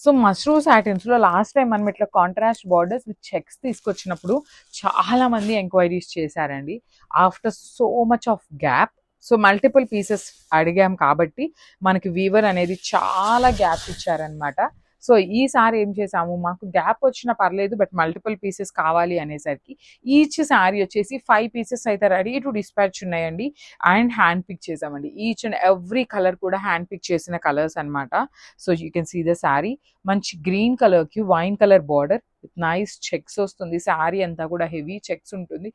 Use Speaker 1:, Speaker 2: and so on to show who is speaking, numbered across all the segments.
Speaker 1: So mashru సాటిన్స్లో last time మనం ఇట్లా contrast borders with checks తీసుకొచ్చినప్పుడు చాలా మంది ఎంక్వైరీస్ చేశారండి. After so much of gap, so multiple pieces అడిగాం కాబట్టి మనకి వీవర్ అనేది చాలా గ్యాప్ ఇచ్చారనమాట. సో ఈసారి ఏం చేసాము, మాకు గ్యాప్ వచ్చినా పర్లేదు బట్ మల్టిపుల్ పీసెస్ కావాలి అనేసరికి ఈచ్ శారీ వచ్చేసి 5 పీసెస్ అయితే రెడీ టు డిస్పాచ్ ఉన్నాయండి. అండ్ హ్యాండ్ పిక్ చేసామండి. ఈచ్ అండ్ ఎవ్రీ కలర్ కూడా హ్యాండ్ పిక్ చేసిన కలర్స్ అనమాట. So you can see the sari. మంచి గ్రీన్ కలర్కి wine colour border with nice checks వస్తుంది. శారీ అంతా కూడా హెవీ చెక్స్ ఉంటుంది.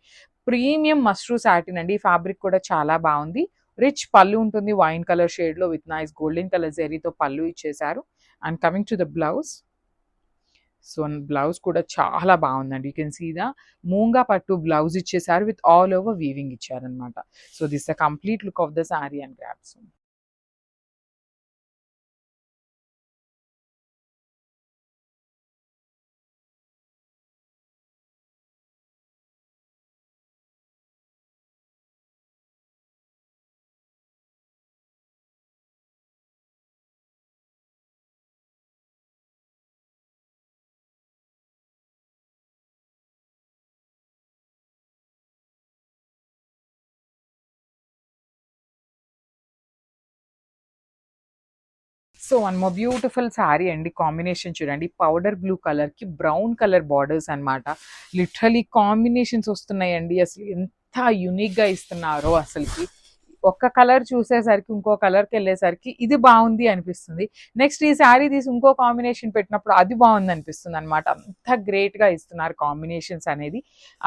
Speaker 1: ప్రీమియం మష్రూ సాటిన్ అండి. ఫ్యాబ్రిక్ కూడా చాలా బాగుంది. రిచ్ పళ్ళు ఉంటుంది వైన్ కలర్ షేడ్లో విత్ నైస్ గోల్డెన్ కలర్ జెరీతో పళ్ళు ఇచ్చేసారు. And coming to the blouse, so blouse కూడా చాలా బాగుందండి. యూ కెన్ సీ ద మూంగా పట్టు బ్లౌజ్ ఇచ్చేసారు విత్ ఆల్ ఓవర్ వీవింగ్ ఇచ్చారనమాట. So this the complete look of the sari and grasp. So one more beautiful sari అండి. కాంబినేషన్ చూడండి, పౌడర్ బ్లూ కలర్ కి brown colour borders అనమాట. లిటరలీ కాంబినేషన్స్ వస్తున్నాయండి. అసలు ఎంత యునిక్ గా ఇస్తున్నారో అసలుకి. ఒక్క కలర్ చూసేసరికి ఇంకో కలర్కి వెళ్ళేసరికి ఇది బాగుంది అనిపిస్తుంది. నెక్స్ట్ ఈ శారీ తీసి ఇంకో కాంబినేషన్ పెట్టినప్పుడు అది బాగుంది అనిపిస్తుంది అనమాట. అంత గ్రేట్ గా ఇస్తున్నారు కాంబినేషన్స్ అనేది.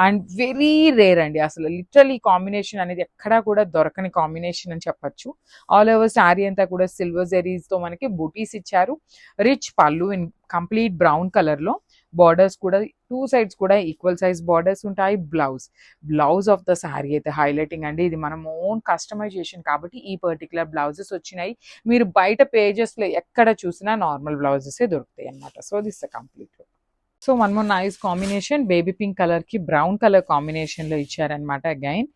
Speaker 1: అండ్ వెరీ రేర్ అండి. అసలు లిటరలీ కాంబినేషన్ అనేది ఎక్కడా కూడా దొరకని కాంబినేషన్ అని చెప్పొచ్చు. ఆల్ ఓవర్ శారీ అంతా కూడా సిల్వర్ జెరీస్ తో మనకి బూటీస్ ఇచ్చారు. రిచ్ పళ్ళు ఇన్ కంప్లీట్ బ్రౌన్ కలర్ లో. బార్డర్స్ కూడా 2 సైడ్స్ కూడా ఈక్వల్ సైజ్ బార్డర్స్ ఉంటాయి. బ్లౌజ్ ఆఫ్ ద శారీ అయితే హైలైటింగ్ అండి. ఇది మనం ఓన్ కస్టమైజేషన్ కాబట్టి ఈ పర్టికులర్ బ్లౌజెస్ వచ్చినాయి. మీరు బయట పేజెస్ లో ఎక్కడ చూసినా నార్మల్ బ్లౌజెస్ దొరుకుతాయి అన్నమాట. So this complete. So one more nice combination, baby pink colour కి బ్రౌన్ కలర్ కాంబినేషన్ లో ఇచ్చారనమాట అగైన్.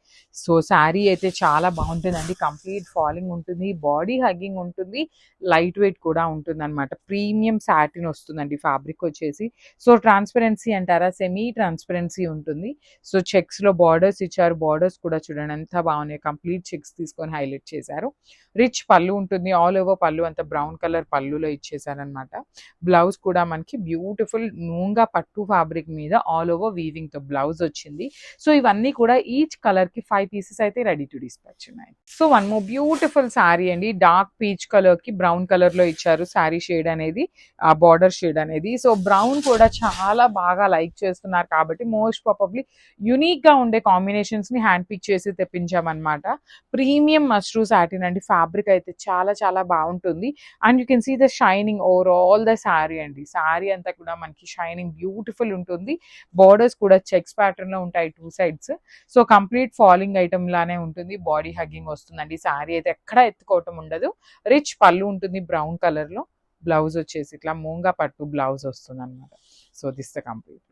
Speaker 1: సో శారీ అయితే చాలా బాగుంటుందండి. కంప్లీట్ ఫాలింగ్ ఉంటుంది, బాడీ హగ్గింగ్ ఉంటుంది, లైట్ వెయిట్ కూడా ఉంటుంది అనమాట. ప్రీమియం సాటిన్ వస్తుందండి ఫ్యాబ్రిక్ వచ్చేసి. సో ట్రాన్స్పరెన్సీ అంటారా, సెమీ ట్రాన్స్పరెన్సీ ఉంటుంది. సో చెక్స్ లో బార్డర్స్ ఇచ్చారు. బార్డర్స్ కూడా చూడండి ఎంత బాగున్నాయి. కంప్లీట్ చెక్స్ తీసుకొని హైలైట్ చేశారు. రిచ్ పళ్ళు ఉంటుంది. ఆల్ ఓవర్ పళ్ళు అంతా బ్రౌన్ కలర్ పళ్ళులో ఇచ్చేసారనమాట. బ్లౌజ్ కూడా మనకి బ్యూటిఫుల్ మూంగా పట్టు ఫ్యాబ్రిక్ మీద ఆల్ ఓవర్ వీవింగ్ తో బ్లౌజ్ వచ్చింది. సో ఇవన్నీ కూడా ఈచ్ కలర్ కి 5 పీసెస్ అయితే రెడీ టు డిస్పాచ్ ఉన్నాయి. So one more beautiful sari అండి. డార్క్ పీచ్ కలర్ కి బ్రౌన్ కలర్ లో ఇచ్చారు శారీ షేడ్ అనేది, ఆ బార్డర్ షేడ్ అనేది. సో బ్రౌన్ కూడా చాలా బాగా లైక్ చేస్తున్నారు కాబట్టి మోస్ట్ ప్రాబబ్లీ యునిక్ గా ఉండే కాంబినేషన్స్ ని హ్యాండ్ పిక్ చేసి తెప్పించామన్నమాట. ప్రీమియం మష్రూ సాటిన్ అండి. ఫ్యాబ్రిక్ అయితే చాలా చాలా బాగుంటుంది. And you can see the shining over all the sari అండి. శారీ అంతా కూడా మనకి షైనింగ్ బ్యూటిఫుల్ ఉంటుంది. బార్డర్స్ కూడా చెక్స్ ప్యాటర్న్ లో ఉంటాయి 2 sides. So complete falling item లానే ఉంటుంది. బాడీ హగ్గింగ్ వస్తుందండి. శారీ అయితే ఎక్కడ ఎత్తుకోవటం ఉండదు. రిచ్ పళ్ళు ఉంటుంది బ్రౌన్ కలర్ లో. బ్లౌజ్ వచ్చేసి ఇట్లా మూంగా పట్టు బ్లౌజ్ వస్తుంది అనమాట. So this the complete.